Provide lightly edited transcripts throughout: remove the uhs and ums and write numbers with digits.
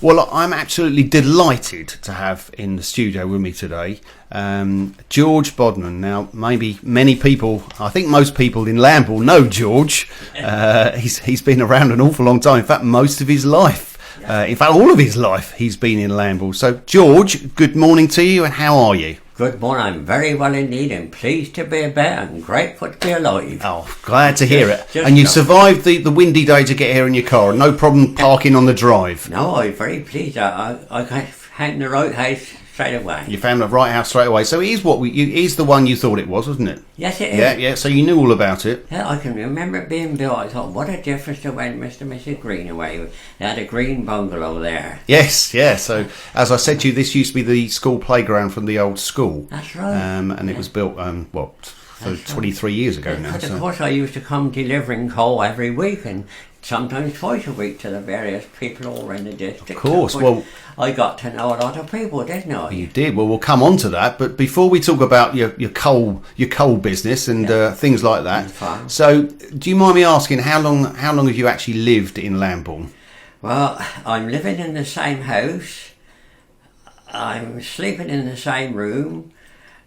Well, I'm absolutely delighted to have in the studio with me today George Bodman. Now, maybe many people, I think most people in Lambourn know George. He's been around an awful long time. In fact, most of his life. In fact, all of his life, he's been in Lambourn. So, George, good morning to you, and how are you? Good morning. I'm very well indeed, and pleased to be about and grateful to be alive. Oh, glad to hear it. And you survived the windy day to get here in your car. No problem parking on the drive. No, I'm very pleased. I found the right house straight away. You found the right house straight away. So it is the one you thought it was, wasn't it? Yes, it is. Yeah. So you knew all about it. Yeah, I can remember it being built. I thought, what a difference to when Mr. and Mrs. Greenaway. They had a green bungalow there. Yes, yeah. So as I said to you, this used to be the school playground from the old school. That's right. And it was built, 23 years ago now. But of course, I used to come delivering coal every week, and sometimes twice a week, to the various people all around the district. Of course. Well, I got to know a lot of people, didn't I? You did. Well, we'll come on to that. But before we talk about your coal business and things like that, so do you mind me asking how long have you actually lived in Lambourn? Well, I'm living in the same house. I'm sleeping in the same room.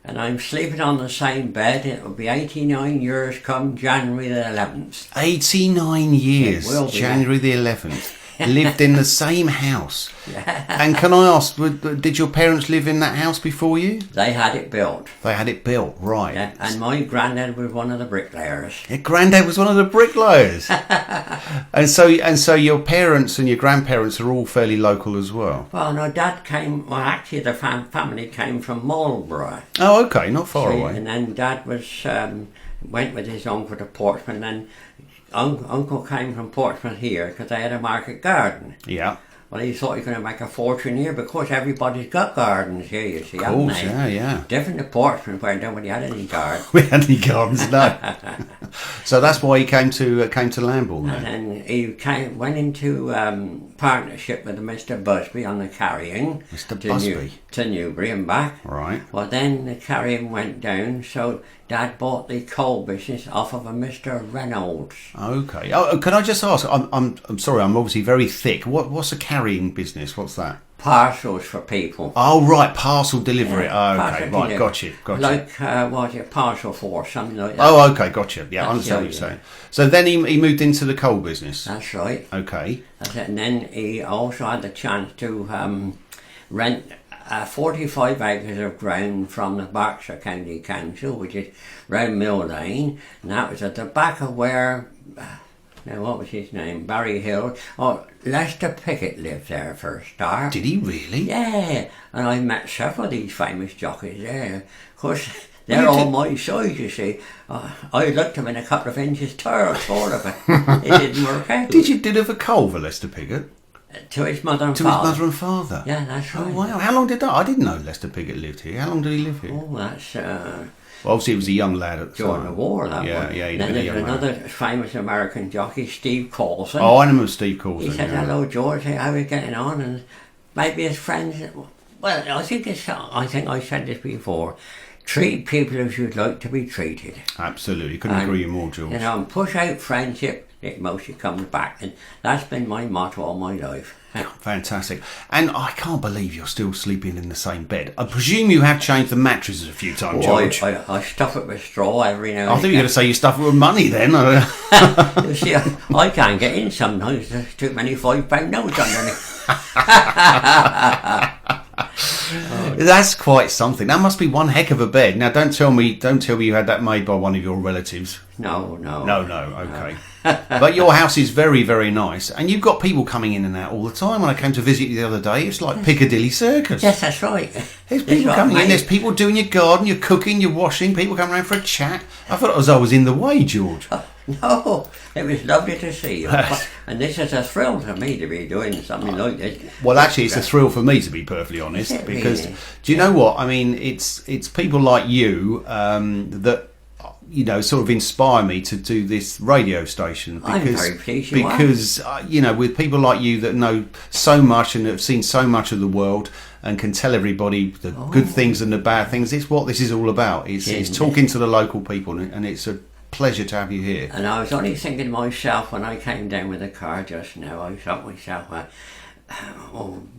And I'm sleeping on the same bed. It will be 89 years come January the 11th. 89 years, January the 11th. Lived in the same house. Yeah. And can I ask, did your parents live in that house before you? They had it built. They had it built, right. Yeah. And my granddad was one of the bricklayers. Your granddad was one of the bricklayers. and so your parents and your grandparents are all fairly local as well. Well, no, Dad came. Well, actually, the family came from Marlborough. Oh, okay, not far away. And then Dad went with his uncle to Portsmouth, and then Uncle came from Portsmouth here because they had a market garden. Yeah. Well, he thought he was going to make a fortune here because everybody's got gardens here, you see. Of course, yeah. Different to Portsmouth where nobody had any gardens. We had any gardens, no. So that's why he came to Lambourn then. And then he went into partnership with Mr. Busby on the carrying. Mr. Busby? To Newbury and back. Right. Well, then the carrying went down, so Dad bought the coal business off of a Mr. Reynolds. Okay. Oh, can I just ask? I'm sorry. I'm obviously very thick. What's a carrying business? What's that? Parcels for people. Oh, right. Parcel delivery. Yeah, okay. Right. Gotcha. Like what was it? Parcel for something like that. Oh, okay. Gotcha. Yeah, I understand what you're saying. So then he moved into the coal business. That's right. Okay. That's it. And then he also had the chance to rent 45 acres of ground from the Berkshire County Council, which is round Mill Lane, and that was at the back of where, now what was his name, Barry Hill, Lester Pickett lived there for a start. Did he really? Yeah, and I met several of these famous jockeys there. Of course, they're all my size, you see. I looked them in a couple of inches taller, sort of it. It didn't work out. Did you deliver coal for Lester Pickett? To his mother and father. father. To his mother and father? Yeah, that's right. Oh, wow. How long did that? I didn't know Lester Pickett lived here. How long did he live here? Oh, that's... well, obviously, he was a young lad at the time. During the war, that yeah, one. Yeah, Then there's another famous American jockey, Steve Coulson. Oh, I remember Steve Coulson. He said, hello, George, how are you getting on? And maybe his friends... Well, I think I said this before. Treat people as you'd like to be treated. Absolutely. Couldn't agree more, George. You know, and push out friendship, it mostly comes back. And that's been my motto all my life. Fantastic. And I can't believe you're still sleeping in the same bed. I presume you have changed the mattresses a few times, George. I stuff it with straw every now and I thought you were going to say you stuff it with money then. You see, I can't get in sometimes. There's too many £5 notes underneath. That's quite something. That must be one heck of a bed. Now, don't tell me you had that made by one of your relatives. No. Okay. But your house is very, very nice, and you've got people coming in and out all the time. When I came to visit you the other day, it's like Piccadilly Circus. Yes, that's right. There's people coming in. There's people doing your garden, you're cooking, you're washing. People coming around for a chat. I thought I was in the way, George. No, it was lovely to see you. And this is a thrill to me to be doing something like this. Well, actually, it's a thrill for me, to be perfectly honest, because do you know what? I mean, it's people like you that sort of inspire me to do this radio station. Because, I'm very pleased with people like you that know so much and have seen so much of the world and can tell everybody the good things and the bad things. It's what this is all about. It's talking to the local people, and it's a pleasure to have you here. And I was only thinking to myself when I came down with the car just now, I thought to myself,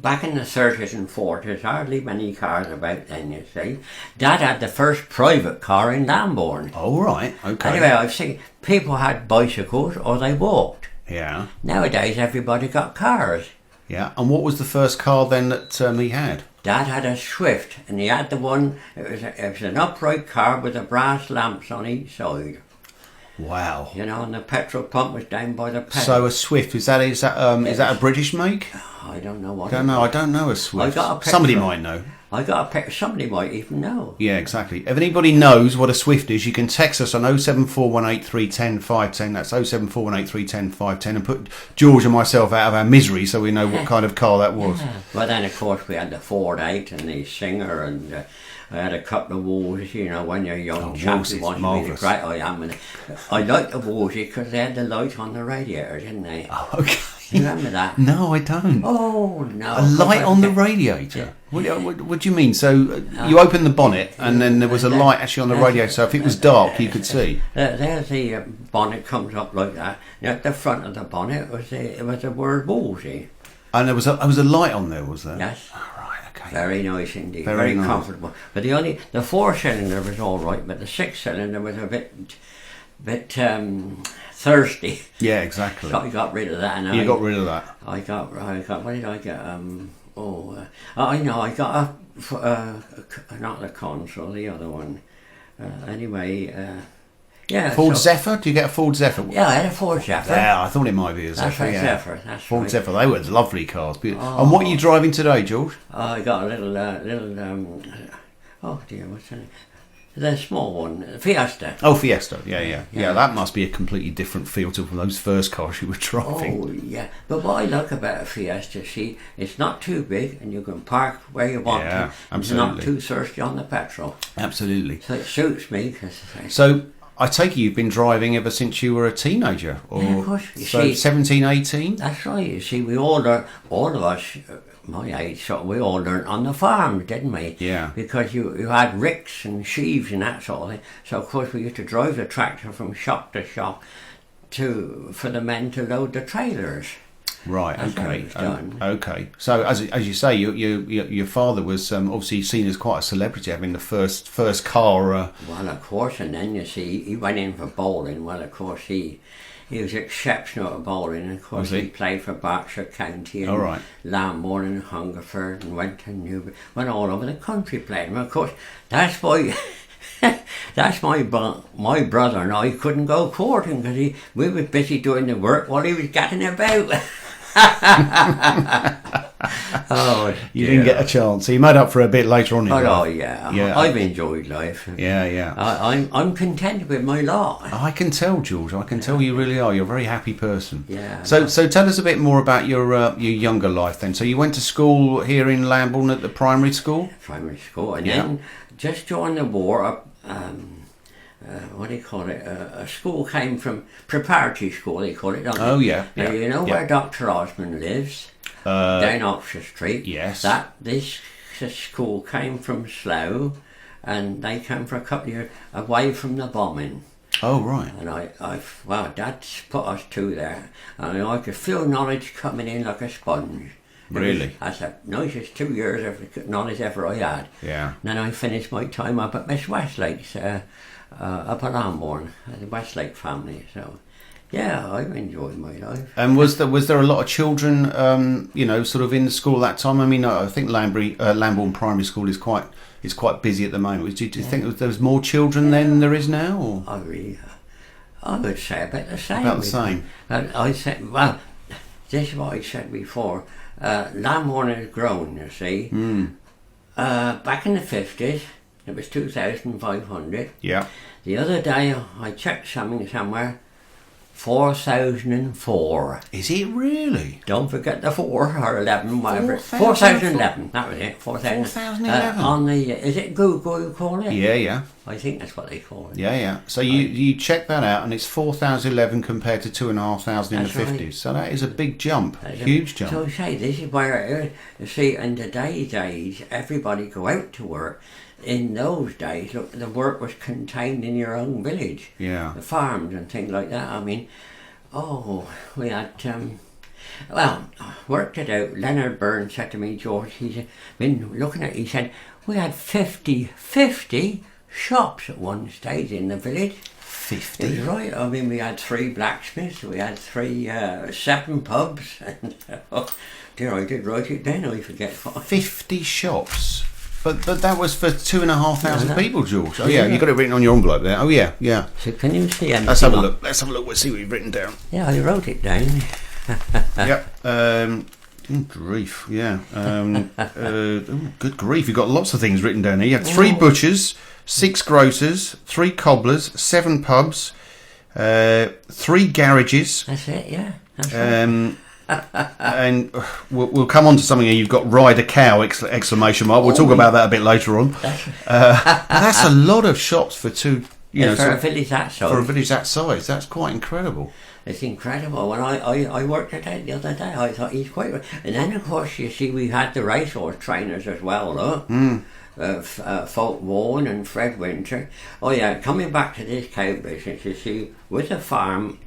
back in the 30s and 40s, hardly many cars about then, you see. Dad had the first private car in Lambourn. Oh, right, okay. Anyway, I've seen people had bicycles or they walked. Yeah. Nowadays, everybody got cars. Yeah, and what was the first car then that he had? Dad had a Swift, and he had the one, it was an upright car with the brass lamps on each side. Wow. You know, and the petrol pump was down by the pedal. So a Swift, is that a British make? I don't know what. I don't know a Swift. I got a picture. Somebody might know. I got a picture. Somebody might even know. Yeah, exactly. If anybody knows what a Swift is, you can text us on 07418310510. That's 07418310510, and put George and myself out of our misery so we know what kind of car that was. Yeah. Well, then of course we had the Ford 8 and the Singer, and I had a couple of Wolsey. You know, when you're young, chaps who want to be the great I am. And I liked the Wolsey because they had the light on the radiator, didn't they? Oh, okay. You remember that? No, I don't. Oh no! A light on the radiator. Yeah. What do you mean? So you open the bonnet and then there was a light actually on the radiator. So if it was dark, you could see. There's the bonnet comes up like that. And at the front of the bonnet was the word Wolsey. And there was a light on there, was there? Yes. Oh, right. Okay. Very nice indeed. Very Very nice. comfortable. But the 4-cylinder was all right, but the 6-cylinder was a bit thirsty. Yeah, exactly. So I got rid of that. And You got rid of that. I got. What did I get? I know. I got not the console, the other one. Anyway, yeah. Ford Zephyr? Do you get a Ford Zephyr? Yeah, I had a Ford Zephyr. Yeah, I thought it might be a That's Zephyr. right, Yeah. Zephyr. That's Ford right. Zephyr. They were lovely cars. And what are you driving today, George? I got a little. Oh dear, what's the name? The small one, Fiesta. Oh, Fiesta. Yeah. That must be a completely different feel to those first cars you were driving. Oh yeah, but what I like about a Fiesta, see, it's not too big, and you can park where you want to. It's not too thirsty on the petrol. Absolutely. So it suits me. So I take it you've been driving ever since you were a teenager, or Yeah, of course. You so see, 17, 18? That's right. You see, we all of us, my age, so we all learnt on the farm, didn't we? Yeah. Because you had ricks and sheaves and that sort of thing. So of course we used to drive the tractor from shop to shop for the men to load the trailers. Right. That's how Okay. it was done. Okay. So as you say, your father was obviously seen as quite a celebrity, having the first car. Well, of course, and then you see he went in for bowling. Well, of course he was exceptional at bowling. Of course, he played for Berkshire County and Lambourn and Hungerford, and went to Newbury, went all over the country playing. And of course, that's why that's my brother and I couldn't go courting because we were busy doing the work while he was getting about. Oh, you didn't get a chance. So you made up for a bit later on in life. Oh yeah. I've enjoyed life. Yeah. I'm content with my lot. I can tell, George. I can tell you really are. You're a very happy person. Yeah. So tell us a bit more about your younger life then. So you went to school here in Lambourn at the primary school? Primary school, and then just during the war, what do you call it? A school came from preparatory school. They call it. Don't Oh they? yeah. Now, you know where Dr. Osmond lives. Down Oxford Street. Yes. This school came from Slough, and they came for a couple of years away from the bombing. Oh right. And Dad's put us two there, and I could feel knowledge coming in like a sponge. Really? That's the nicest 2 years of knowledge ever I had. Yeah. And then I finished my time up at Miss Westlake's, up at Lambourn, the Westlake family. So, yeah, I've enjoyed my life. And was there a lot of children, sort of in the school that time? I mean, I think Lambourn Primary School is quite busy at the moment. Do you think there was more children then than there is now? Or? I would say about the same. About the same. I said, well, this is what I said before. Lambourn has grown, you see. Back in the 50s, it was 2,500. Yeah. The other day, I checked something somewhere, 4,004. Is it really? Don't forget the 4 or 11, whatever. 4,011. 4,011, that was it, 4,000. 4,011. On the, is it Google you call it? Yeah. I think that's what they call it. Yeah. So you check that out, and it's 4,011 compared to 2,500 in the That's right. 50s. So that is a big jump, huge jump. So I say, this is where it is. You see, in today's age, everybody go out to work. In those days, look, the work was contained in your own village. Yeah. The farms and things like that. I mean, we had, Well, worked it out. Leonard Byrne said to me, George, he's been looking at it, he said, we had 50 shops at one stage in the village. 50? It was right. I mean, we had 3 blacksmiths, we had 7 pubs, and dear, I did write it down, I forget. 50 shops? But that was for 2,500 people, George. Oh, Yeah. yeah, you got it written on your envelope there. Oh, yeah, yeah. So can you see anything? Let's have a look. Let's have a look. We'll see what you've written down. Yeah, I wrote it down. Yep. Grief, yeah. Good grief, you've got lots of things written down here. You had 3 butchers, 6 grocers, 3 cobblers, 7 pubs, 3 garages. That's it, yeah. That's right. And we'll come on to something here. You've got ride a cow, exclamation mark. We'll talk about that a bit later on. That's a lot of shops for two, for a village that size. For a village that size, that's quite incredible. It's incredible. When I worked it out the other day, I thought he's quite right. And then, of course, you see, we had the racehorse trainers as well, though. Folk Vaughan and Fred Winter. Oh, yeah, coming back to this cow business, you see, with the farm,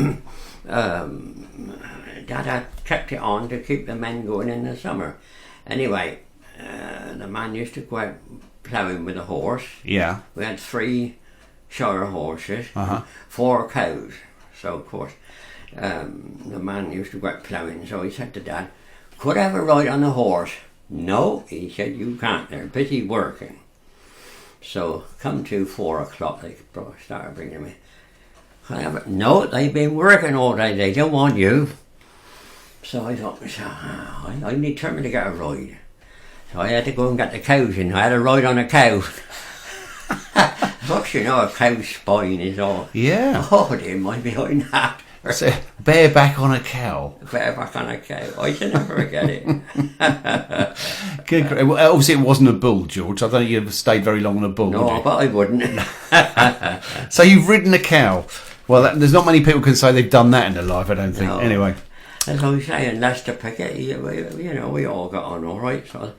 Dad had kept it on to keep the men going in the summer. Anyway, the man used to go out ploughing with a horse. Yeah. We had 3 shire horses, 4 cows. So, of course, the man used to go out ploughing, so he said to Dad, could I have a ride on a horse? No, he said, you can't, they're busy working. So, come to 4 o'clock, they started bringing me. Can I have it? No, they've been working all day, they don't want you. So I thought, I'm determined to get a ride. So I had to go and get the cows in. I had a ride on a cow. Look, you know, a cow's spine is all. Yeah. Oh, dear, my behind that. So, bareback on a cow. Bareback on a cow. I should never forget it. Good. Well, obviously, it wasn't a bull, George. I don't think you'd stayed very long on a bull. No, but I wouldn't. So you've ridden a cow. Well, there's not many people can say they've done that in their life, I don't think. No. Anyway. As I was saying, Lester Pickett, we all got on all right. So,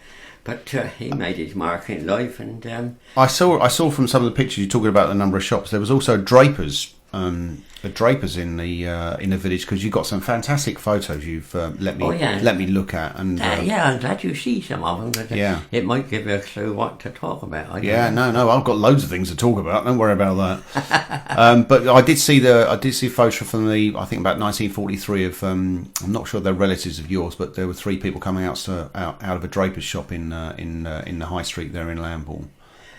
but he made his mark in life, and I saw from some of the pictures you talking about the number of shops. There was also drapers, in the village, because you got some fantastic photos you've let me look at, and yeah, I'm glad you see some of them, because it might give you a clue what to talk about. No, I've got loads of things to talk about. Don't worry about that. But I did see a photo from I think about 1943 of I'm not sure they're relatives of yours, but there were 3 people coming out of a draper's shop in the high street there in Lambourn.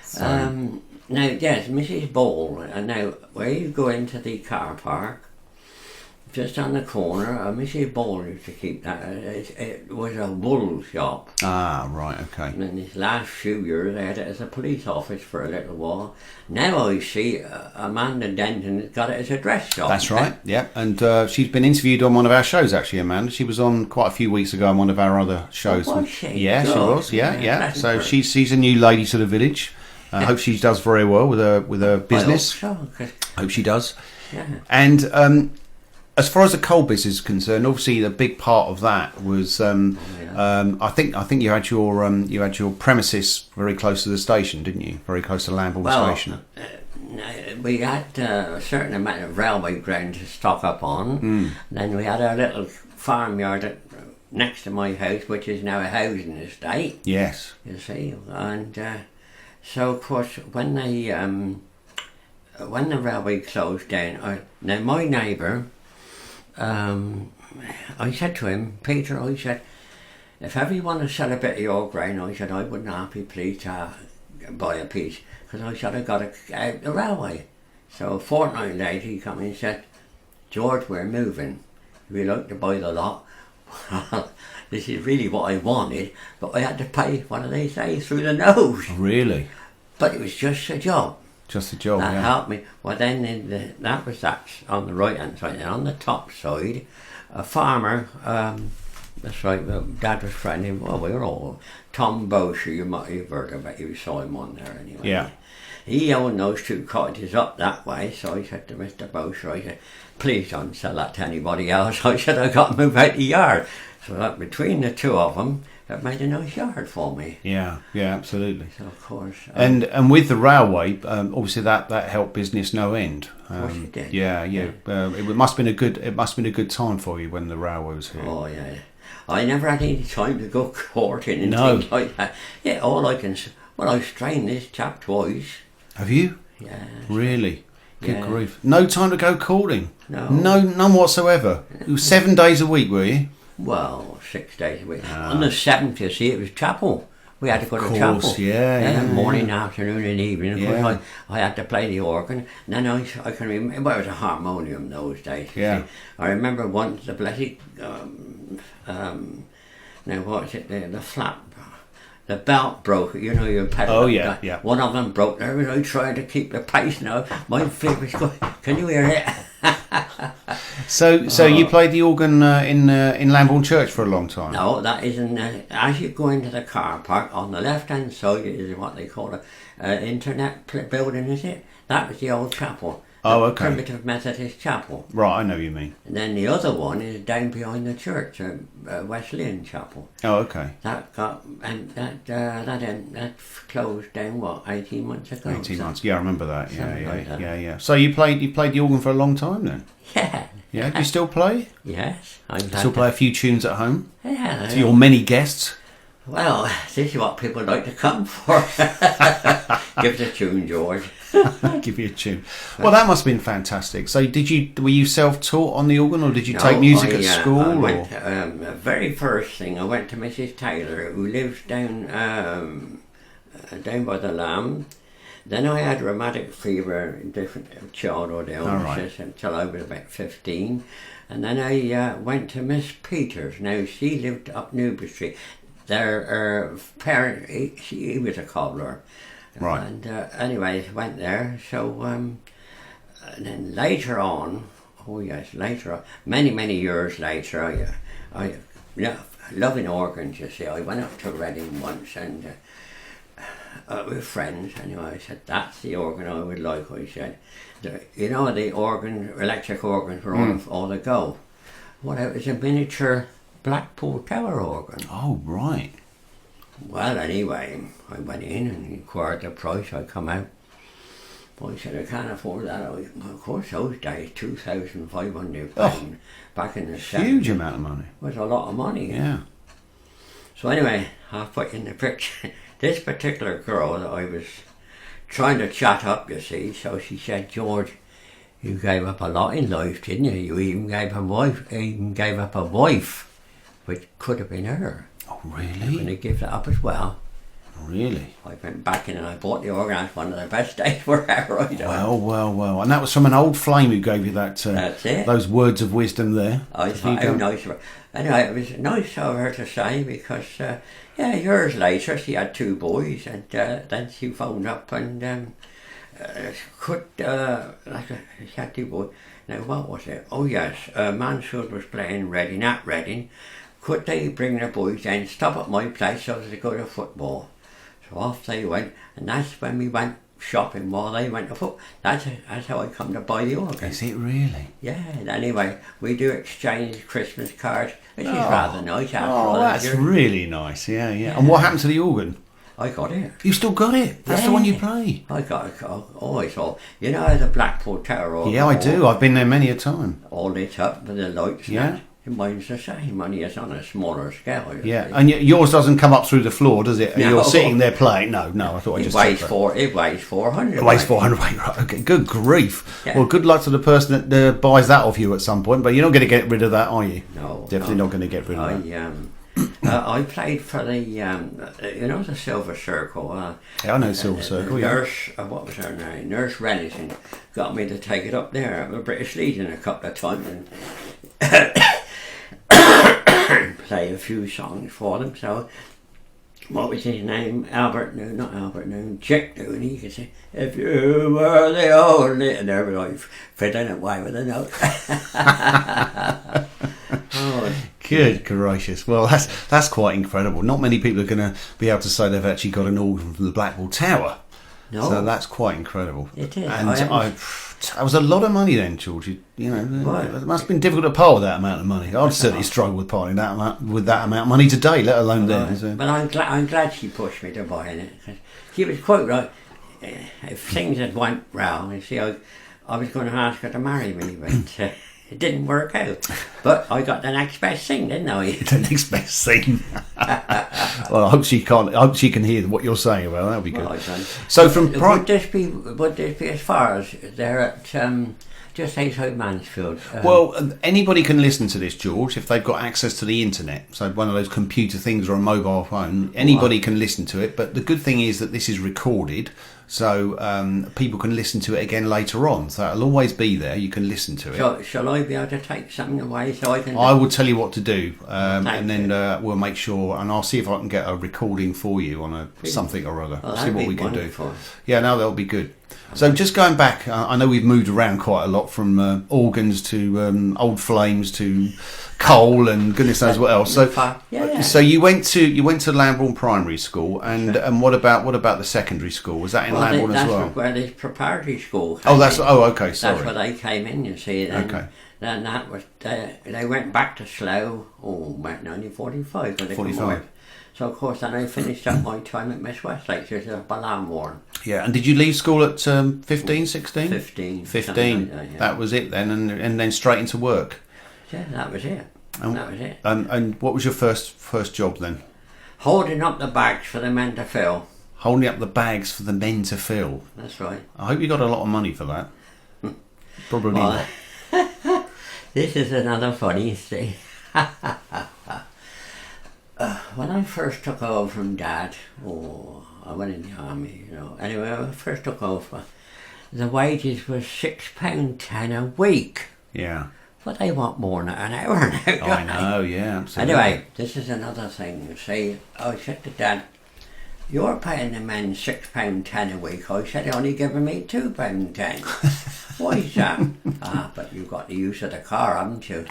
So. Now, yes, Mrs. Ball, and now where you go into the car park, just on the corner, Mrs. Ball used to keep that. It was a wool shop. Ah, right, okay. And in these last few years, they had it as a police office for a little while. Now I see Amanda Denton has got it as a dress shop. That's right, yeah. And she's been interviewed on one of our shows, actually, Amanda. She was on quite a few weeks ago on one of our other shows. Oh, was she? Yeah, she was, yeah. So she's a new lady to the village. I hope she does very well with her business. I hope so. Hope she does. Yeah. And as far as the coal business is concerned, obviously the big part of that was I think you had your premises very close to the station, didn't you? Very close to Lambourn Station. We had a certain amount of railway ground to stock up on. Then we had our little farmyard next to my house, which is now a housing estate. Yes. You see, and. So of course, when the railway closed down, now my neighbour, I said to him, Peter, I said, if ever you want to sell a bit of your grain, I said, I wouldn't be pleased to buy a piece, because I said I got to out the railway. So a fortnight later, he come and said, George, we're moving. Would you like to buy the lot? Well, this is really what I wanted, but I had to pay, what do they say, through the nose. Really? But it was just a job. Just a job, that helped me. Well, then that's on the right-hand side. And on the top side, a farmer, that's right, Dad was friendly, well, we were all, Tom Berkshire, you might have heard about, you saw him on there anyway. Yeah. He owned those 2 cottages up that way, so I said to Mr. Berkshire, I said, please don't sell that to anybody else. I said, I got to move out the yard. So that between the 2 of them, it made a nice yard for me. Yeah, absolutely. So of course, And with the railway, obviously that helped business no end. of course it did. Yeah. It must have been a good time for you when the railway was here. Oh yeah. I never had any time to go courting and No. things like that. Yeah, all I can. I've strained this chap twice. Have you? Yeah. Really? Good Yeah. grief! No time to go courting. No. None whatsoever. You were 7 days a week, were you? Well, 6 days a week. On the 7th, you see, it was chapel. We had to go to Of chapel. course, yeah. Morning, afternoon, and evening. Of Yeah. course, I had to play the organ. And then I can remember, well, it was a harmonium those days. You Yeah. see. I remember once the blessed, now what's it, the flap, the belt broke. You know, your pedal. Oh, yeah, yeah. One of them broke. There was I trying to keep the pace now. My feet was going. Can you hear it? So you played the organ in Lambourn Church for a long time. No, that isn't. As you go into the car park, on the left-hand side is what they call a internet building, is it? That was the old chapel. Oh, the okay. Primitive Methodist Chapel. Right, I know what you mean. And then the other one is down behind the church, Wesleyan Chapel. Oh, okay. That got and that closed down 18 months ago. 18 months. Yeah, I remember that. Something like that. Yeah. So you played the organ for a long time then? Yeah. Yeah. Do you still play? Yes. Still play a few tunes at home? Yeah. To your many guests? Well, this is what people like to come for. Give us a tune, George. Give you a tune. Well, that must have been fantastic. So, were you self-taught on the organ, or did you take music at school? I went, the very first thing, I went to Mrs. Taylor, who lives down by the Lamb. Then I had rheumatic fever, different childhood illnesses until I was about 15. And then I went to Miss Peters. Now, she lived up Newbury Street. Their parent, he was a cobbler. Right. And anyway, went there. So, and then later on, many years later, I loving organs, you see, I went up to Reading once and with friends, anyway, I said, that's the organ I would like, I said. The electric organs were all the go. Well, it was a miniature Blackpool Tower organ. Oh, right. Well, anyway, I went in and inquired the price. I come out. Well, I said, I can't afford that. Of course, those days, £2,500 back in the 70s. Huge amount of money. Was a lot of money. Yeah. So anyway, I put in the picture this particular girl that I was trying to chat up, you see. So she said, George, you gave up a lot in life, didn't you? You even gave up a wife, which could have been her. Oh, I'm really? going to give that up as well. Really? I went back in and I bought the organ. It's one of the best days wherever I done. Well. And that was from an old flame who gave you that. That's it. Those words of wisdom there. I thought how nice of her. Anyway, it was nice of her to say because, years later she had 2 boys and then she phoned up and she had 2 boys. Now, what was it? Oh, yes, Mansfield was playing at Reading. Could they bring their boys in, stop at my place so they go to football? So off they went, and that's when we went shopping while they went to football. That's how I come to buy the organ. Is it really? Yeah, anyway, we do exchange Christmas cards, which is rather nice after all that's that. really nice, yeah. And what happened to the organ? I got it. You still got it? That's the one you play? I got it. Always all. You know the Blackpool Tower organ? Yeah, I do. I've been there many a time. All lit up with the lights. Yeah. Mine's the same, only it's on a smaller scale. Yeah, and yours doesn't come up through the floor, does it? No. You're sitting there playing. No, I thought I just. It weighs 400. It weighs 400 weight. Right, okay, good grief. Yeah. Well, good luck to the person that buys that off you at some point. But you're not going to get rid of that, are you? No, definitely not going to get rid of that. I played for the the Silver Circle. Yeah, I know Silver Circle. Nurse, what was her name? Nurse Renison got me to take it up there at the British Legion a couple of times and play a few songs for them. So, what was his name? Chick Noon. He could say, "If you were the only," and everybody fiddling away with the note. Good gracious! Well, that's quite incredible. Not many people are going to be able to say they've actually got an organ from the Blackpool Tower. No. So that's quite incredible. It is. And that was a lot of money then, George. Right. It must have been difficult to part with that amount of money. I'd certainly struggle with parting with that amount of money today, let alone then. So. But I'm glad she pushed me to buying it. 'Cause she was quite right. If things had went wrong, you see, I was going to ask her to marry me, but it didn't work out. But I got the next best thing, didn't I? The next best thing. Well, I hope she can hear what you're saying about that. That'll be good. Well, So from would this be as far as they're at just outside Mansfield? Well, anybody can listen to this, George, if they've got access to the internet. So one of those computer things or a mobile phone, anybody can listen to it. But the good thing is that this is recorded, so people can listen to it again later on. So it'll always be there. You can listen to it. Shall I be able to take something away so I can? I will tell you what to do, and then we'll make sure, and I'll see if I can get a recording for you on something or other. Well, see what we can wonderful. do. Yeah, no, that'll be good. So just going back, I know we've moved around quite a lot from organs to old flames to coal and goodness knows what else. So you went to Lambourn Primary School, and what about the secondary school? Was that in Lambourn as well? That's where the preparatory school. Okay. Sorry. That's where they came in. You see. Okay. Then that was they went back to Slough. About 1945. 45. So of course, then I finished up my time at Miss Westlake, which is up at Lambourn. Yeah, and did you leave school at 15, 16? 15. 15. Like that, yeah. That was it then, and then straight into work. Yeah, that was it. That was it. And what was your first job then? Holding up the bags for the men to fill. Holding up the bags for the men to fill. That's right. I hope you got a lot of money for that. Probably not. This is another funny thing. When I first took over from Dad, I went in the army, Anyway, when I first took over, the wages were £6.10 a week. Yeah. But they want more than an hour now. I know, yeah, absolutely. Anyway, this is another thing. You see, I said to Dad, "You're paying the men £6.10 a week." I said, "Only giving me £2.10. Why is that? But you've got the use of the car, haven't you?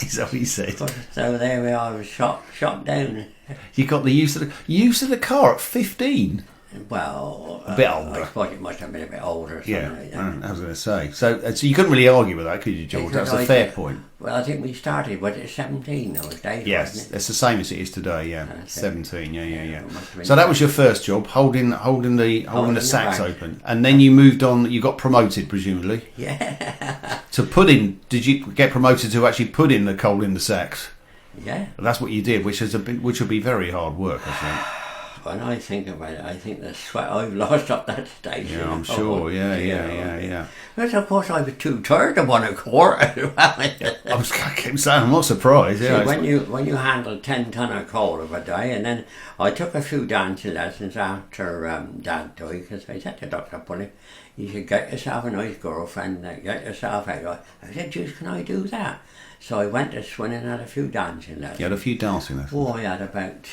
Is that what you said? So there we are. I was shot down. You got the use of the car at 15. Well, a bit older. I suppose it must have been a bit older. Or something like that. I was going to say. So you couldn't really argue with that, could you, George? That's a fair point. Well, I think we started at 17 those days. Yes, wasn't it? it's the same as it is today. Yeah, 17. Yeah. Yeah, So that was your first job, holding the sacks bag. open, and then you moved on. You got promoted, presumably. Yeah. To put in, did you get promoted to actually put in the coal in the sacks? Yeah. That's what you did, which would be very hard work, I think. When I think about it, I think the sweat I've lost up that stage. Yeah, I'm sure. Yeah. But of course, I was too tired to want a quart as well. I keep saying, I'm not surprised. Yeah. See, when you handle 10 ton of coal of a day, and then I took a few dancing lessons after Dad died, because I said to Dr. Pulley, "You should get yourself a nice girlfriend, get yourself out." I said, "Juice, can I do that?" So I went to swing and had a few dancing lessons. You had a few dancing lessons. Oh, I had about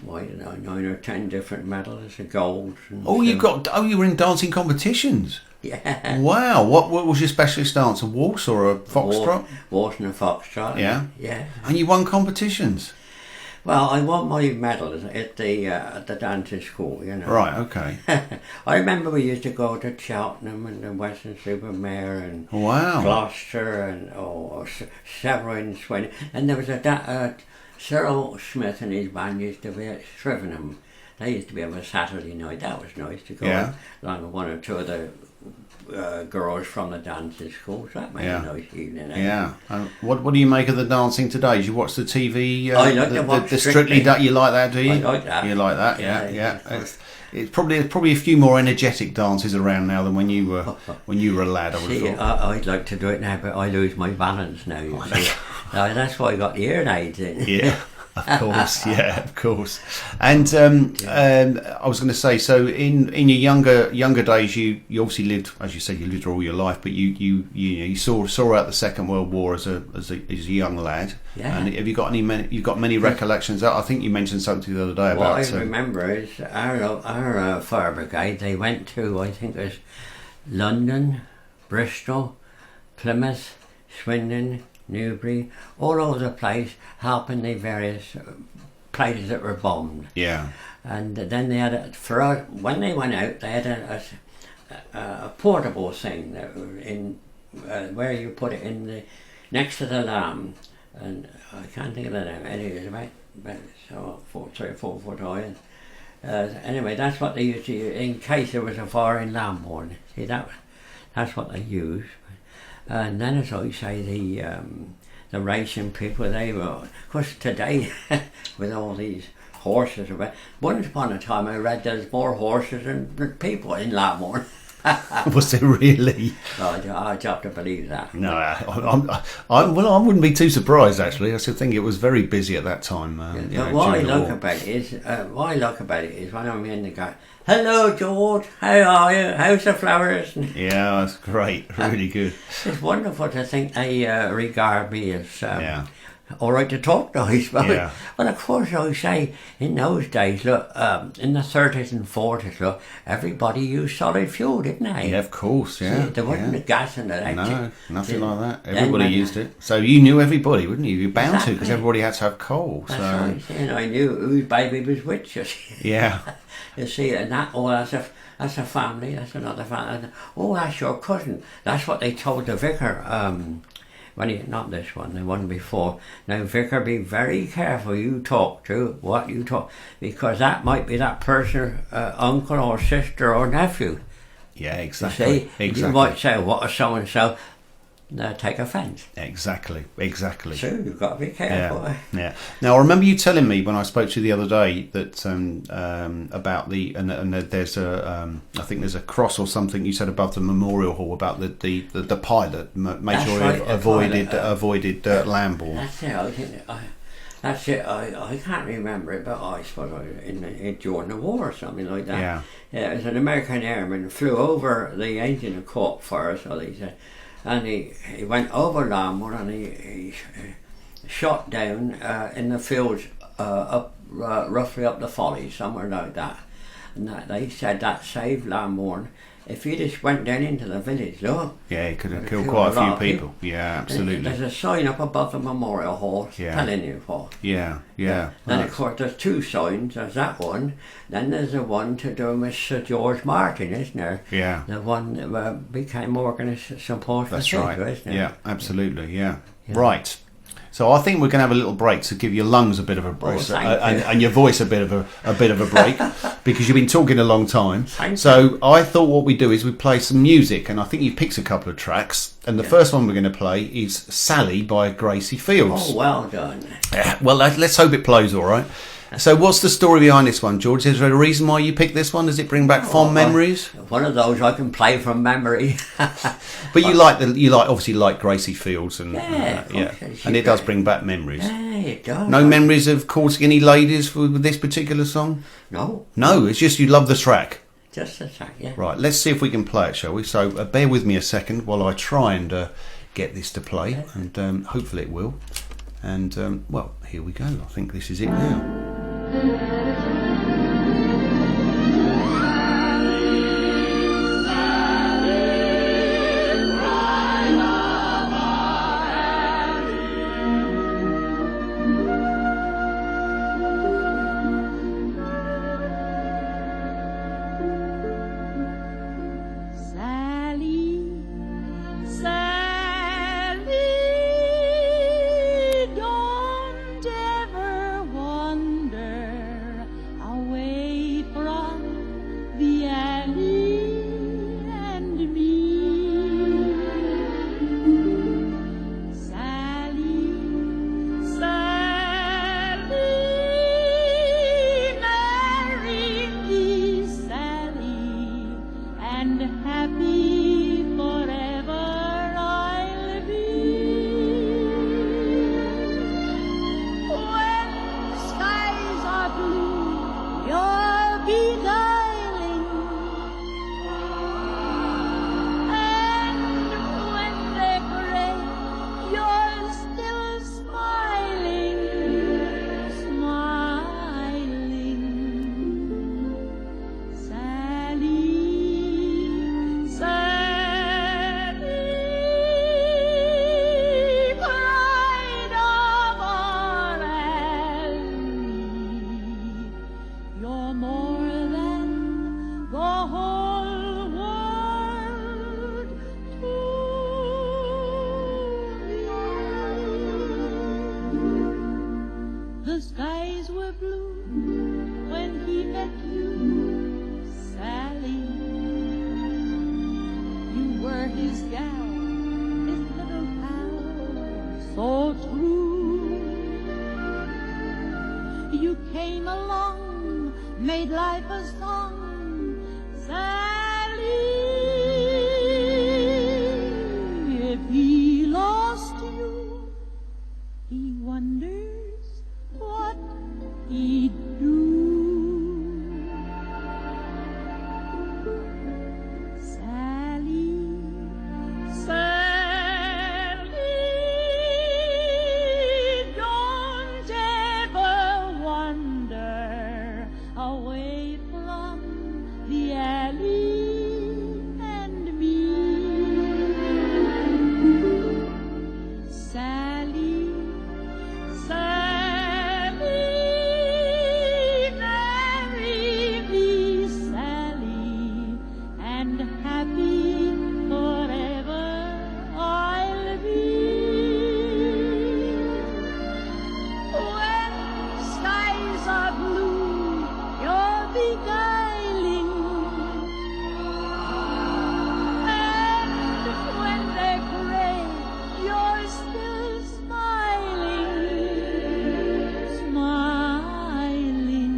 9 or 10 different medals of gold. You were in dancing competitions. Yeah. Wow. What was your specialist dance? A waltz or a foxtrot? Waltz and a foxtrot. Yeah. Yeah. And you won competitions. Well, I won my medals at the dancing school, Right. Okay. I remember we used to go to Cheltenham and the Western-super-Mare and Gloucester and several in Swindon. And there was Cyril Smith and his band used to be at Strivenham. They used to be on a Saturday night. That was nice to go along with one or two of the girls from the dancing school. So that made a nice evening. Yeah. What do you make of the dancing today? Do you watch the TV? I like to watch the Strictly. You like that, do you? I like that. You like that? Yeah. It's probably a few more energetic dances around now than when you were a lad. I would have thought. I'd like to do it now, but I lose my balance now. You see. That's why I got the hearing aids in. Yeah, of course. Yeah, of course. And I was going to say, so in your younger days, you obviously lived, as you said, you lived all your life, but you saw out the Second World War as a young lad. Yeah. And have you got many recollections? I think you mentioned something the other day about. What I remember is our fire brigade. They went to, I think it was London, Bristol, Plymouth, Swindon, Newbury, all over the place, helping the various places that were bombed. Yeah. And then they had when they went out, they had a portable thing that was in where you put it in the next to the lamb, and I can't think of the name. Anyway, it's about 3 or 4 foot high. Anyway, that's what they used to use in case there was a fire in Lambourn. See, that's what they used. And then, as I say, the racing people, they were, of course, today with all these horses. Once upon a time, I read there's more horses than people in Lambourn. Was there really? I'd have to believe that. No, I wouldn't be too surprised actually. I still think it was very busy at that time. But what I like about it is when I'm in the garden. Hello, George. How are you? How's the flowers? Yeah, that's great. Really good. It's wonderful to think they regard me as all right to talk to, I suppose. Yeah. Well, of course, I say in those days, look, in the 30s and 40s, look, everybody used solid fuel, didn't they? Yeah, of course. Yeah. See, there wasn't the gas and electric. No, nothing like that. Everybody used it. So you knew everybody, wouldn't you? You're bound to, because everybody had to have coal. That's so. right. And I knew whose baby was which. Yeah. You see, and that's a family. That's another family. Oh, that's your cousin. That's what they told the vicar. Not this one, the one before. Now, vicar, be very careful what you talk, because that might be that person's uncle or sister or nephew. Yeah, exactly. You see, you might say, what is so and so? Take offence. Exactly. So you've got to be careful. Yeah. Now, I remember you telling me when I spoke to you the other day that about and there's I think there's a cross or something you said above the memorial hall about the pilot made sure he avoided Lambourn. That's it. I can't remember it, but I suppose during the war or something like that. Yeah. It was an American airman flew over the engine of caught fire, so they said. And he went over Lambourn and he shot down in the fields roughly up the Folly, somewhere like that. And they said that saved Lambourn. If he just went down into the village, look. Yeah, he could have killed quite a few people. Yeah, absolutely. There's a sign up above the memorial hall telling you what. Yeah. Then, of course, there's 2 signs. There's that one. Then there's the one to do with Sir George Martin, isn't there? Yeah. The one that became Morgan's supporter. That's right. Isn't it? Yeah, absolutely. Yeah. Right. So I think we're going to have a little break to give your lungs a bit of a break, and your voice a bit of a break, because you've been talking a long time. So I thought what we do is we play some music, and I think you picked a couple of tracks. And the first one we're going to play is "Sally" by Gracie Fields. Oh, well done. Well, let's hope it plays all right. So what's the story behind this one, George? Is there a reason why you picked this one? Does it bring back fond memories? One of those I can play from memory. But you obviously like Gracie Fields, and and it does bring back memories. Yeah, it does. No memories of courting any ladies with this particular song? No, it's just you love the track. Just the track, yeah. Right, let's see if we can play it, shall we? So bear with me a second while I try and get this to play, and hopefully it will. And well, here we go. I think this is it now. You're more than the whole world to me. The skies were blue when he met you, Sally. You were his gal, his little pal, so true. You came along, made life a song, Sally. If he lost you, he wonders what he'd do. Sally, Sally, don't ever wander away from the alley and me. Sally, Sally, marry me, Sally, and happy forever I'll be. When skies are blue, you're beguiling, and when they're gray, you're still smiling, smiling.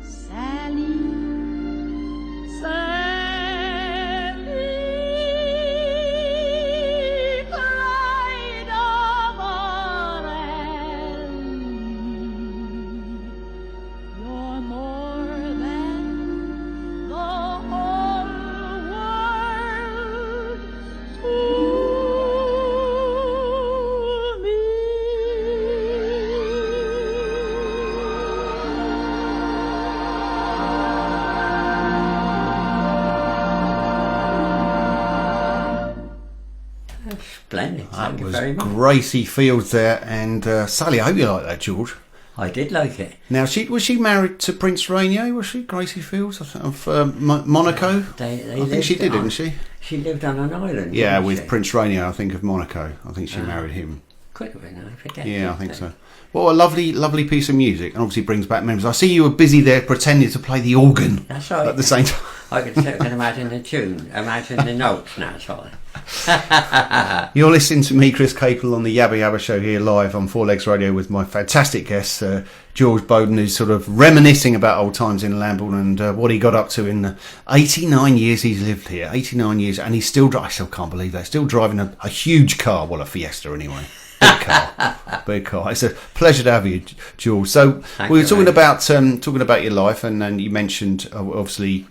Sally, Sally, pride of our alley. You're more than the whole world to me. Splendid. That Thank you was very much. Gracie Fields there, and Sally, I hope you like that, George. I did like it. Now, was she married to Prince Rainier? Was she Gracie Fields of Monaco? They I think lived she did, on- didn't she? She lived on an island. Yeah, didn't with she? Prince Rainier, I think, of Monaco. I think she married him. Could have been, I forget. Yeah, I think so. Well, a lovely piece of music, and obviously brings back memories. I see you were busy there pretending to play the organ That's right. at the same time. I can imagine the tune, imagine the notes now, sorry. You're listening to me, Chris Capel, on the Yabba Yabba Show here live on Four Legs Radio with my fantastic guest, George Bodman, who's sort of reminiscing about old times in Lambourn and what he got up to in the 89 years he's lived here. 89 years, and he's still, I still can't believe that, still driving a huge car, well, a Fiesta anyway. Big car, big car. It's a pleasure to have you, George. So Thank we were you, talking about your life, and then you mentioned obviously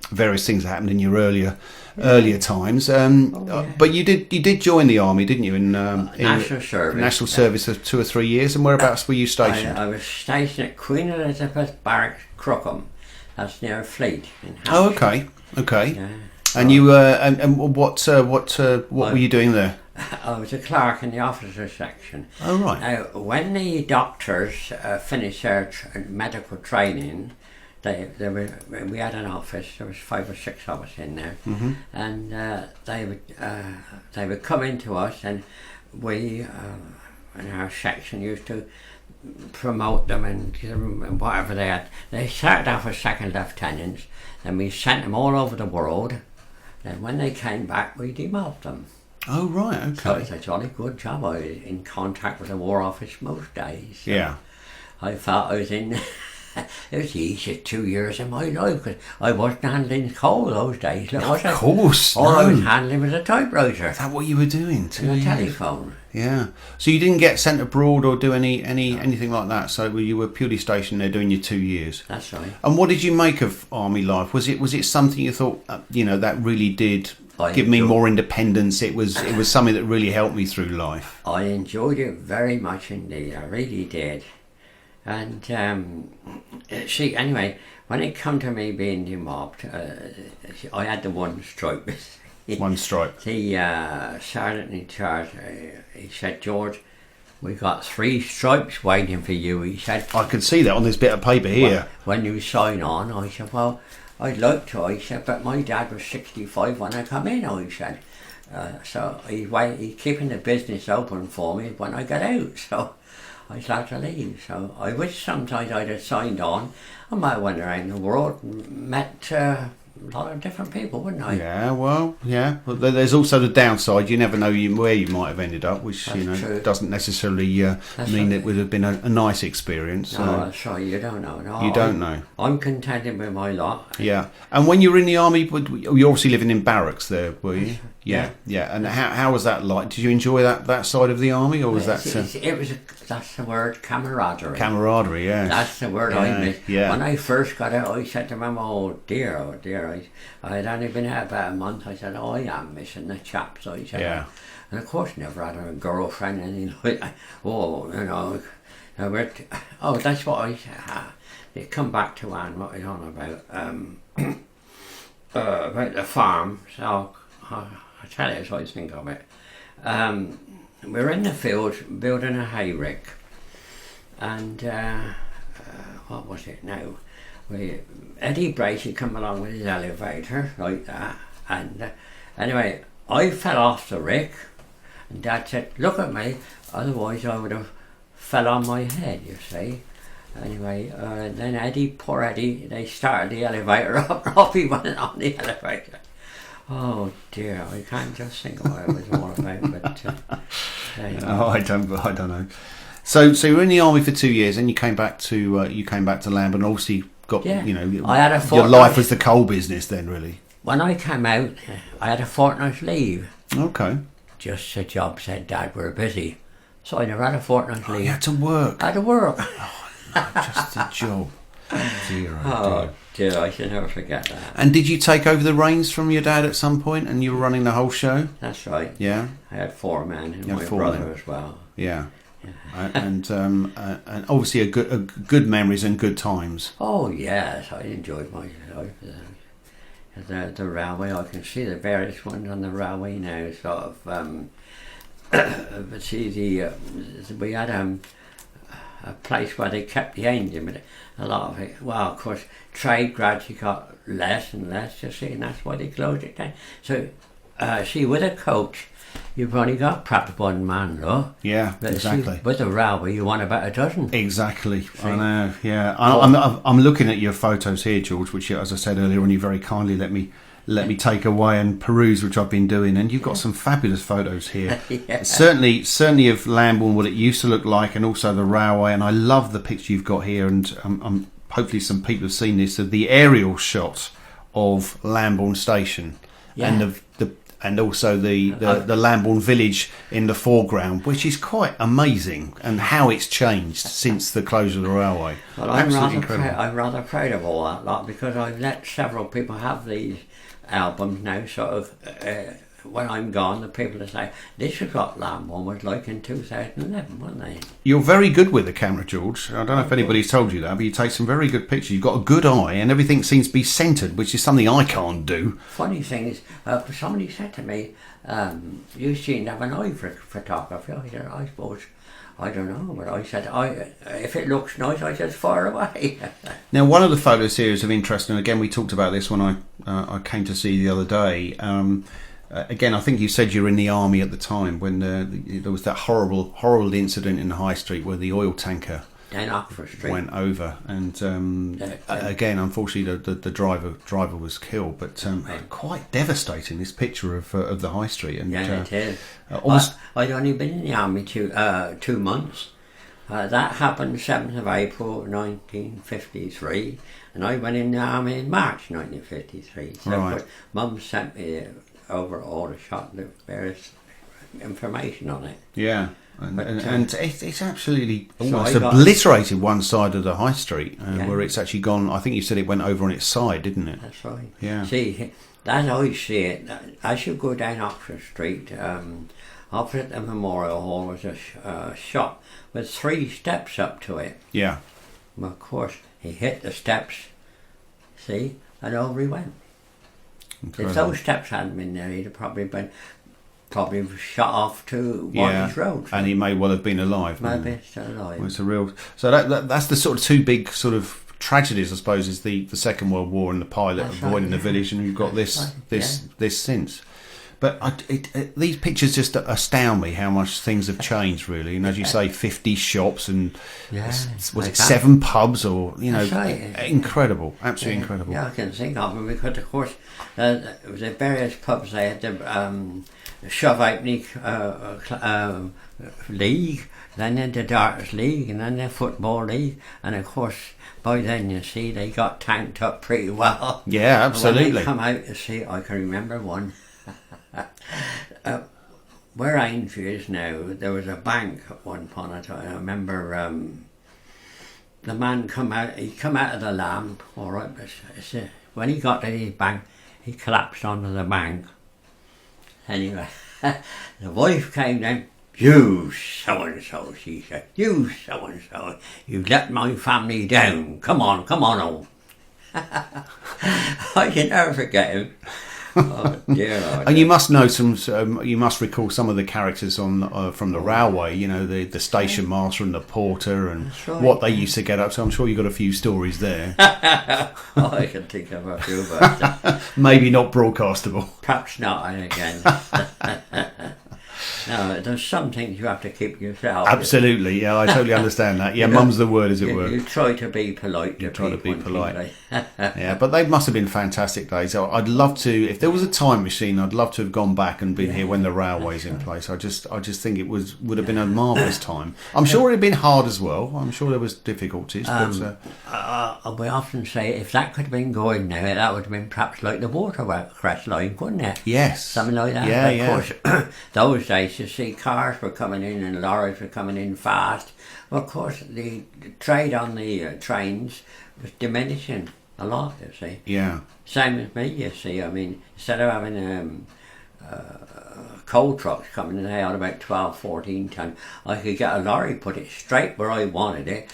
various things that happened in your earlier times. But you did join the army, didn't you? In National Service. National Service of 2 or 3 years. And whereabouts were you stationed? I was stationed at Queen Elizabeth Barracks, Crookham. That's near Fleet in Oh, Hampshire. okay. Yeah. And you and what were you doing there? I was a clerk in the officers section. Oh, right. Now, when the doctors finished their medical training, we had an office. There was 5 or 6 of us in there, and they would come into us, and we in our section used to promote them and give them whatever they had. They started off as second lieutenants, and we sent them all over the world. Then when they came back, we demobbed them. Oh, right. So Okay. it's a jolly good job. I was in contact with the War Office most days. So Yeah. I felt I was in. It was the easiest 2 years of my life because I wasn't handling coal those days. Of course. All I was No. handling was a typewriter Is that what you were doing? 2 and a years? telephone. Yeah. So you didn't get sent abroad or do anything like that. So you were purely stationed there doing your 2 years. That's right. And what did you make of army life? Was it something you thought that really did I give me enjoyed- more independence? It was something that really helped me through life. I enjoyed it very much indeed. I really did. And see, anyway, when it come to me being demobbed, I had the one stripe. One stripe. The sergeant in charge, he said, George, We got 3 stripes waiting for you, he said. I can see that on this bit of paper here. When you sign on, I said, well, I'd like to, I said, but my dad was 65 when I come in, I said. So he's keeping the business open for me when I get out, so I start to leave. So I wish sometimes I'd have signed on. I might have went around the world and met a lot of different people, wouldn't I? Yeah, well, yeah. But there's also the downside. You never know where you might have ended up, which That's true. doesn't necessarily mean it would have been a nice experience. No, that's right. You don't know. No, you don't know. I'm contented with my lot. Yeah. And when you were in the army, you're obviously living in barracks there, were you? Yeah. And how was that like? Did you enjoy that side of the army, or was that? That's the word, camaraderie. Camaraderie, yeah. That's the word I miss. Yeah. When I first got out, I said to Mum, oh dear. I had only been out about a month. I said, I am missing the chaps. I said, yeah. And of course, never had a girlfriend, anything like that. Oh, that's what I said. They come back to Anne, what was on about the farm. So I'll tell you what I think of it. We're in the field building a hayrick, and what was it now? Eddie Bracey come along with his elevator like that, and anyway, I fell off the rick, and Dad said, "Look at me, otherwise I would have fell on my head." You see. Anyway, then poor Eddie, they started the elevator up, and off he went on the elevator. Oh dear, I can't just think of what it was all about. But I don't know. So you were in the army for 2 years, and you came back to Lambourn. Obviously, got I had a your life was the coal business then, really. When I came out, I had a fortnight's leave. Okay. Just a job said, Dad, we're busy, so I never had a fortnight's leave. You had to work. I had to work. Just a job. Dear, dear, I should never forget that. And did you take over the reins from your dad at some point, and you were running the whole show? That's right. Yeah. I had 4 men and my brother as well. Yeah. And obviously a good memories and good times. Oh yes, I enjoyed my life. The railway, I can see the various ones on the railway now. Sort of, but see we had a place where they kept the engine, but a lot of it, well, of course, trade gradually got less and less, you see, and that's why they closed it down. So, see, with a coach, you've only got perhaps 1 man, though. Yeah, but exactly. See, with a railway, you want about a dozen. Exactly, see? I know, yeah. I'm looking at your photos here, George, which, as I said earlier, and you very kindly let me take away and peruse, which I've been doing, and you've got some fabulous photos here. Yeah. Certainly of Lambourn, what it used to look like, and also the railway. And I love the picture you've got here, and hopefully some people have seen this. The aerial shot of Lambourn Station, and and also the Lambourn village in the foreground, which is quite amazing, and how it's changed since the closure of the railway. Well, I'm rather proud of all that lot, because I've let several people have these albums now, sort of, when I'm gone, the people will say, this is what Lambourn was like in 2011, weren't they? You're very good with the camera, George. I don't know if anybody's told you that, but you take some very good pictures. You've got a good eye, and everything seems to be centred, which is something I can't do. Funny thing is, somebody said to me, you seem to have an eye for photography. I said, I suppose, I don't know, but I said, if it looks nice, I just fire away. Now, one of the photos here is of interest, and again, we talked about this when I came to see you the other day. Again, I think you said you were in the army at the time when there was that horrible incident in High Street where the oil tanker down Oxford Street went over, and again, unfortunately, the driver was killed. But quite devastating, this picture of the High Street. And, yeah, it is. I'd only been in the army 2 months. That happened 7th of April 1953, and I went in the army in March 1953. So right. Mum sent me over all the shot, the various information on it. Yeah, and it's absolutely almost obliterated one side of the High Street, where it's actually gone. I think you said it went over on its side, didn't it? That's right. Yeah. See, that's how I see it. As you go down Oxford Street, opposite the Memorial Hall was a shop with 3 steps up to it. Yeah. Well, of course, he hit the steps, see, and over he went. Incredible. If those steps hadn't been there, he'd have probably been probably shot off to Wardy's Road. And he may well have been alive. Maybe still alive. Well, it's a real. So that's the sort of two big sort of tragedies, I suppose, is the Second World War and the pilot avoiding the village, and you've got this since. But these pictures just astound me how much things have changed, really. And as you say, 50 shops and was it 7 pubs, or incredible, absolutely incredible. Yeah, I can think of them because, of course, there was various pubs. They had the Shove Halfpenny League, then they had the Darters League, and then the Football League, and of course, by then, you see, they got tanked up pretty well. Yeah, absolutely. When they come out, you see, I can remember one. Where Aintree is now, there was a bank at one point in time. I remember the man come out of the lamp, all right, but when he got to the bank, he collapsed onto the bank. Anyway, the wife came down, "You so-and-so," she said, "you so-and-so, you let my family down. Come on, home." I can never forget him. Oh dear! And you must know you must recall some of the characters on from the railway. You know, the station master and the porter, and what they used to get up to. I'm sure you got a few stories there. I can think of a few, but maybe not broadcastable. Perhaps not. Again. No, there's some things you have to keep yourself. Absolutely, yeah, I totally understand that. Yeah, mum's the word, as it were. You try to be polite. You try to be polite. Yeah, but they must have been fantastic days. I'd love to, if there was a time machine, I'd love to have gone back and been here when the railway's in place. I just think it would have been a marvellous time. I'm sure it had been hard as well. I'm sure there was difficulties. We often say if that could have been going now, that would have been perhaps like the watercress line, wouldn't it? Yes. Something like that. Yeah, of course, those days, you see, cars were coming in and lorries were coming in fast. Well, of course, the trade on the trains was diminishing a lot, you see. Yeah. Same as me, you see. I mean, instead of having coal trucks coming in on about 12, 14 ton, I could get a lorry, put it straight where I wanted it,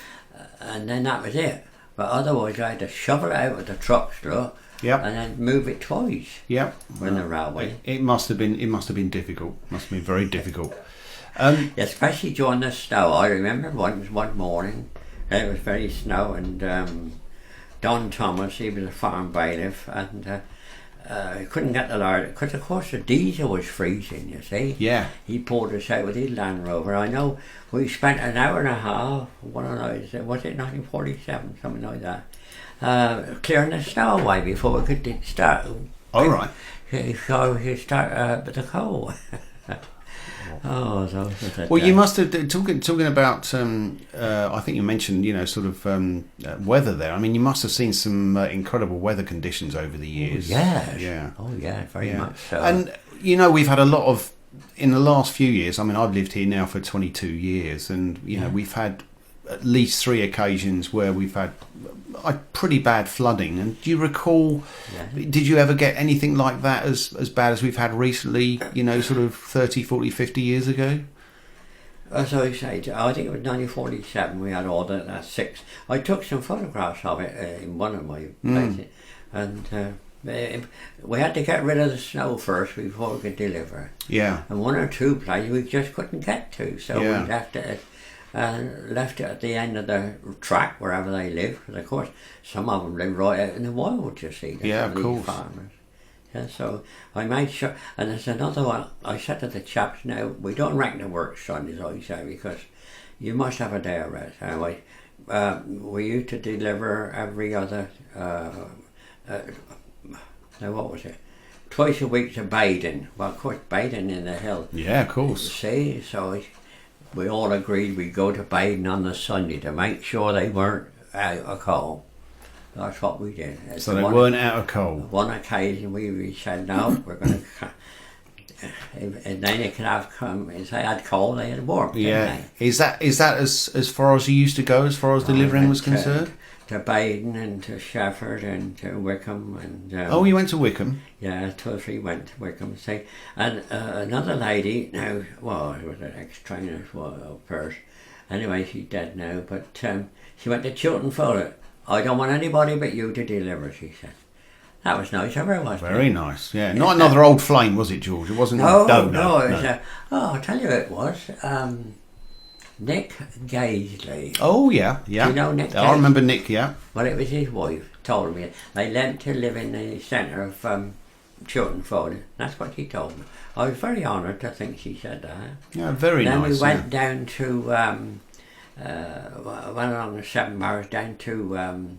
and then that was it. But otherwise, I had to shovel it out with the truck straw. Yep. And then move it twice. Yep. When the railway. It must have been difficult. Must have been very difficult. Especially during the snow. I remember one morning it was very snow, and Don Thomas, he was a farm bailiff, and he couldn't get the lorry because of course the diesel was freezing, you see. Yeah. He pulled us out with his Land Rover. I know we spent an hour and a half, was it 1947, something like that, clearing the snow away before we could start. All right. So he start with the coal. Well, you must have talking about. I think you mentioned, sort of weather there. I mean, you must have seen some incredible weather conditions over the years. Yes. Yeah. Oh yeah, very much so. And we've had a lot of in the last few years. I mean, I've lived here now for 22 years, and we've had at least 3 occasions where we've had pretty bad flooding. And do you recall, did you ever get anything like that as bad as we've had recently, sort of 30, 40, 50 years ago? As I say, I think it was 1947 we had all that 6. I took some photographs of it in one of my places, and we had to get rid of the snow first before we could deliver. Yeah. And 1 or 2 places we just couldn't get to, so we left it at the end of the track wherever they live, because of course some of them live right out in the wild, you see. Yeah, of course. Farmers. Yeah, so I made sure, and there's another one. I said to the chaps, now we don't reckon to work Sundays, I say, because you must have a day of rest. Anyway, we used to deliver every other. Now what was it? Twice a week to Baden. Well, of course, Baden in the hill. Yeah, of course. See, so we all agreed we'd go to Baden on the Sunday to make sure they weren't out of coal. That's what we did. So they weren't out of coal. One occasion we said, no, we're going to... And then they could have come, if they had coal, they had warmth. Yeah. Is that as far as you used to go, as far as delivering was concerned? To Baden and to Shefford and to Wickham. And you went to Wickham? Yeah, 2 or 3 went to Wickham. See. And another lady, now, well, it was an ex-trainer first. Anyway, she's dead now, but she went to Chilton Fuller. I don't want anybody but you to deliver, she said. That was nice of her, wasn't it? Very nice, yeah. Not another old flame, was it, George? It wasn't. No, No. it was I'll tell you who it was. Nick Gaisley. Oh yeah. Do you know Nick? I remember Nick. Yeah. Well, it was his wife told me. They lent to live in the centre of Chiltern Fold. That's what she told me. I was very honoured to think she said that. Yeah, very then nice. We went down to went along the 7 miles down to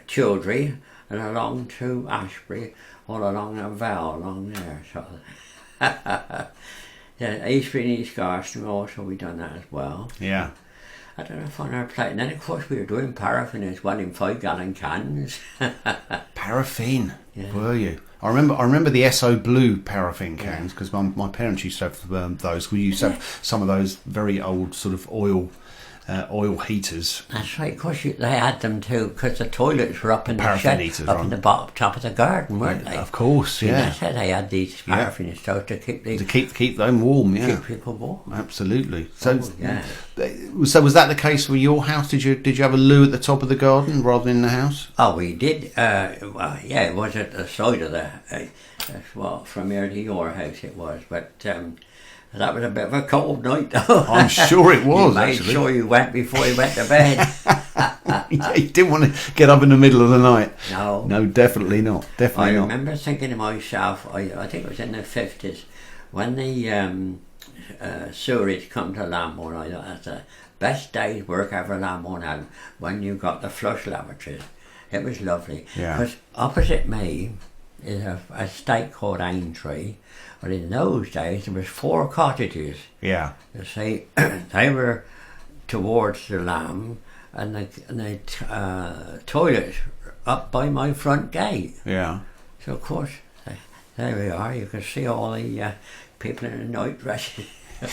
Childry and along to Ashbury, all along the Vale along there. So yeah, Eastbury and East Garston also we done that as well. Yeah. I don't know if I never played. And then of course we were doing paraffin as well in 5-gallon cans. Paraffin, Yeah. were you? I remember the SO Blue paraffin cans because my parents used to have those. We used to have some of those very old sort of oil heaters. That's right, of course they had them too, because the toilets were up in the Paraffin shed, heaters, up right. in the top of the garden, weren't they? Of course, And yeah. that's how they had these paraffin stoves to keep the To keep them warm, yeah. keep people warm. Absolutely. So, Yeah. so was that the case for your house? Did you have a loo at the top of the garden rather than in the house? Oh, we did. Well, yeah, it was at the side of the. Well, from here to your house it was, but. That was a bit of a cold night, though. I'm sure it was. You made actually. sure you went before you went to bed. Yeah, you didn't want to get up in the middle of the night. No. No, definitely not. I Definitely not. remember thinking to myself, I think it was in the 50s, when the sewerage come to Lambourn, I thought that's the best day's work ever Lambourn had, when you got the flush lavatories. It was lovely. Yeah. Because opposite me is a estate called Aintree, but in those days there was 4 cottages. Yeah. You see, they were towards the Lamb, and the toilets up by my front gate. Yeah. So of course, there we are. You can see all the people in the night dresses. Dear,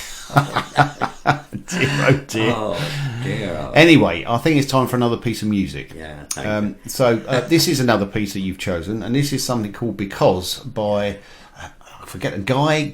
oh dear. Oh dear. Oh. Anyway, I think it's time for another piece of music. Yeah. Thank you. So this is another piece that you've chosen, and this is something called "Because" by I forget Guy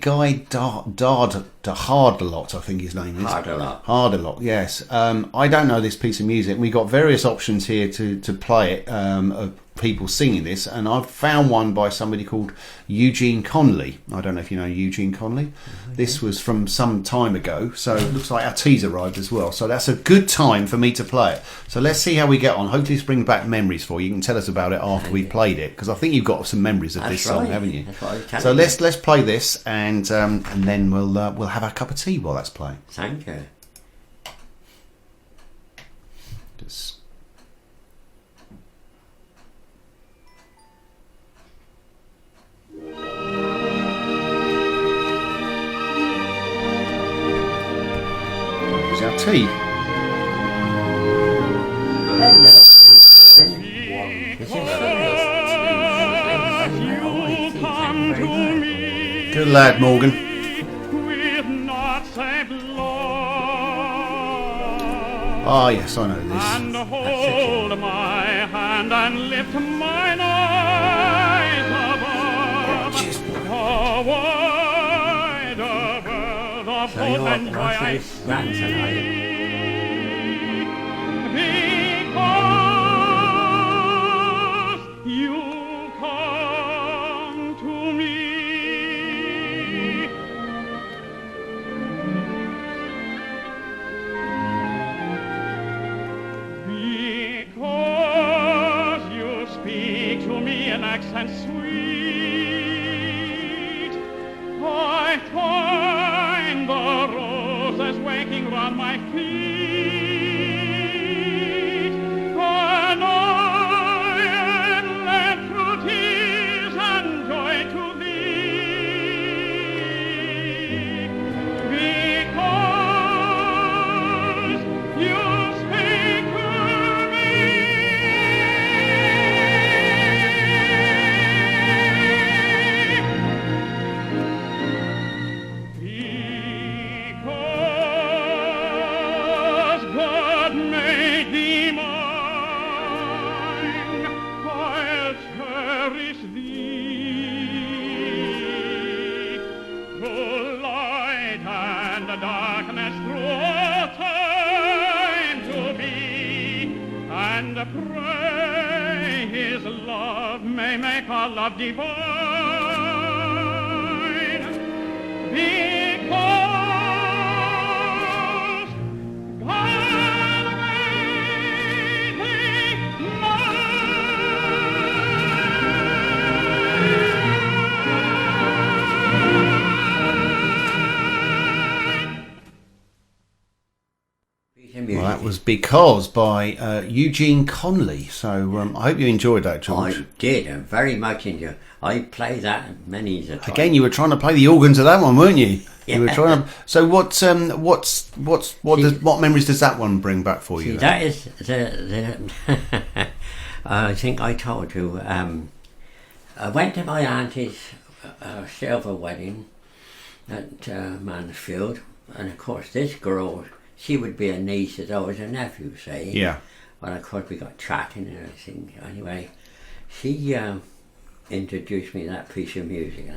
Hardalot, I think his name is. Hardalot, yes. I don't know this piece of music. We got various options here to play it of people singing this, and I've found one by somebody called Eugene Conley. I don't know if you know Eugene Conley. This was from some time ago, so it looks like our tea's arrived as well. So that's a good time for me to play it. So let's see how we get on. Hopefully this brings back memories for you. You can tell us about it after we played it, because I think you've got some memories of this song, haven't you? That's what I was telling So you. let's play this, and then we'll have a cup of tea while that's playing. Thank you. Just here's our tea. Hello. This is Good lad, Morgan. With not St. Lord, Ah, yes, I know this. and hold my hand and lift mine eyes above Cheers. the wider world of So hope you're and joy I Russell's grandson, are you? because you come to me. Because you speak to me in accents sweet, I find the roses waking round my feet, and I am led through tears and joy to thee. Because you speak to me. Because God made thee mine, I'll cherish thee. Through light and darkness, through all time to be, and pray his love may make our love divine. Because God made thee mine. Well, that was Because by Eugene Conley. So I hope you enjoyed that, George. I did, and very much enjoyed. I played that many a time. Again, you were trying to play the organ to that one, weren't you? Yeah. You were trying to. So what memories does that one bring back for you? See, then? that is the I think I told you. I went to my auntie's silver wedding at Mansfield, and of course this girl, she would be a niece as I was a nephew, say. Yeah. Well, of course we got chatting and everything. Anyway, she introduced me to that piece of music,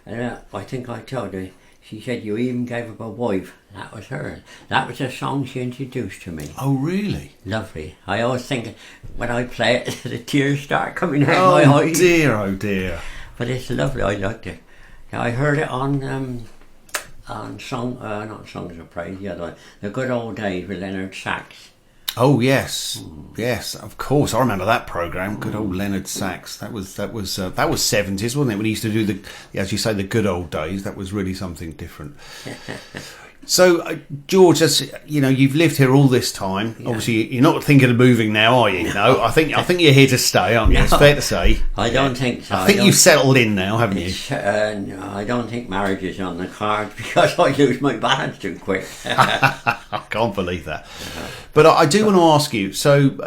and I think I told her. She said, "You even gave up a wife." That was her. That was a song she introduced to me. Oh, really? Lovely. I always think when I play it, the tears start coming out of my eyes. Oh dear. But it's lovely. I liked it. I heard it on not Songs of Praise, the other one, The Good Old Days with Leonard Sachs. Oh yes, yes, of course. I remember that program. Good old Leonard Sachs. That was 70s, wasn't it? When he used to do as you say, the good old days. That was really something different. So, George, you've lived here all this time. Yeah. Obviously, you're not thinking of moving now, are you? No, I think you're here to stay, aren't you? No, it's fair to say. I don't think so. I think you've settled in now, haven't you? No, I don't think marriage is on the cards because I lose my balance too quick. I can't believe that. But I do want to ask you. So,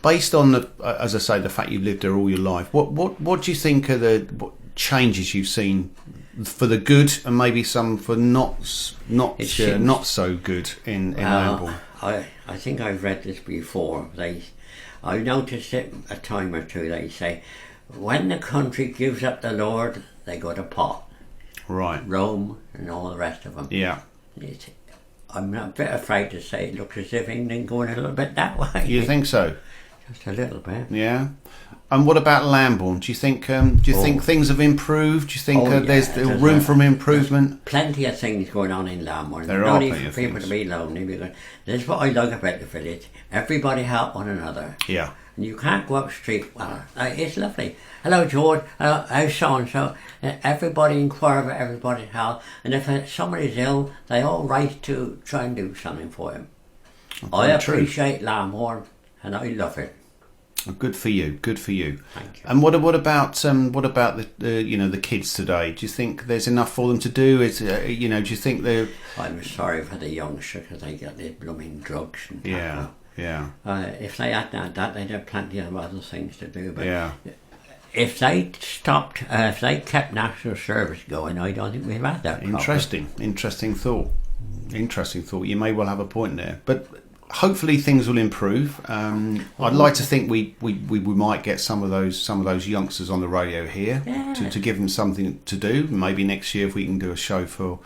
based on as I say, the fact you've lived there all your life, what do you think are the changes you've seen? For the good, and maybe some for not so good in Lambourn. I think I've read this before. I noticed it a time or two. They say, when the country gives up the Lord, they go to pot. Right. Rome and all the rest of them. Yeah. I'm a bit afraid to say it looks as if England going a little bit that way. You think so? Just a little bit. Yeah. And what about Lambourn? Do you think think things have improved? Do you think there's room for improvement? Plenty of things going on in Lambourn. There are plenty for of people things. To be lonely, because this is what I like about the village. Everybody help one another. Yeah. And you can't go up the street. Well, it's lovely. Hello, George. How's so and so? Everybody inquire about everybody's health, and if somebody's ill, they all write to try and do something for him. I appreciate Lambourn, and I love it. Good for you. Good for you. Thank you. And what about the kids today? Do you think there's enough for them to do? Do you think they're? I'm sorry for the youngsters because they get the blooming drugs and yeah. If they had that, they'd have plenty of other things to do. But yeah. If they stopped, if they kept national service going, I don't think we'd have that. Interesting thought. Interesting thought. You may well have a point there, but. Hopefully things will improve. I'd like to think we might get some of those youngsters on the radio here to give them something to do. Maybe next year if we can do a show for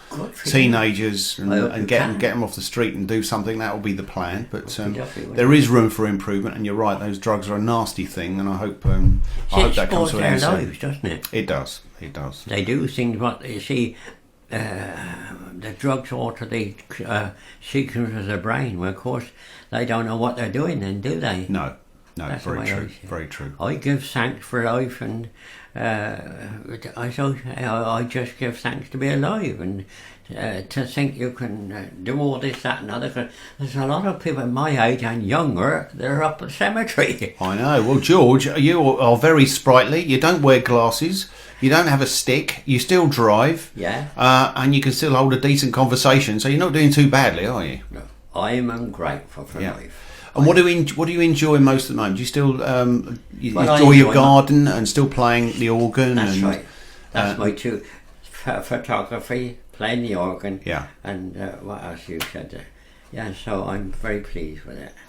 teenagers and get them off the street and do something, that will be the plan. But there is room for improvement, and you're right. Those drugs are a nasty thing, and I hope that comes to an end soon. Lives, doesn't it? It does. They do things. What you see. The drugs alter the sequence of the brain. Well, of course, they don't know what they're doing then, do they? No, very true. Very true. I give thanks for life, and I just give thanks to be alive, and to think you can do all this, that and other. Cause there's a lot of people my age and younger, they're up at the cemetery. I know. Well, George, you are very sprightly. You don't wear glasses. You don't have a stick. You still drive. Yeah. And you can still hold a decent conversation. So you're not doing too badly, are you? No. I am ungrateful for life. And what do you enjoy most at the moment? Do you still enjoy your garden and still playing the organ? That's right. That's my two. Photography, playing the organ. Yeah. And what else you said there? Yeah, so I'm very pleased with it.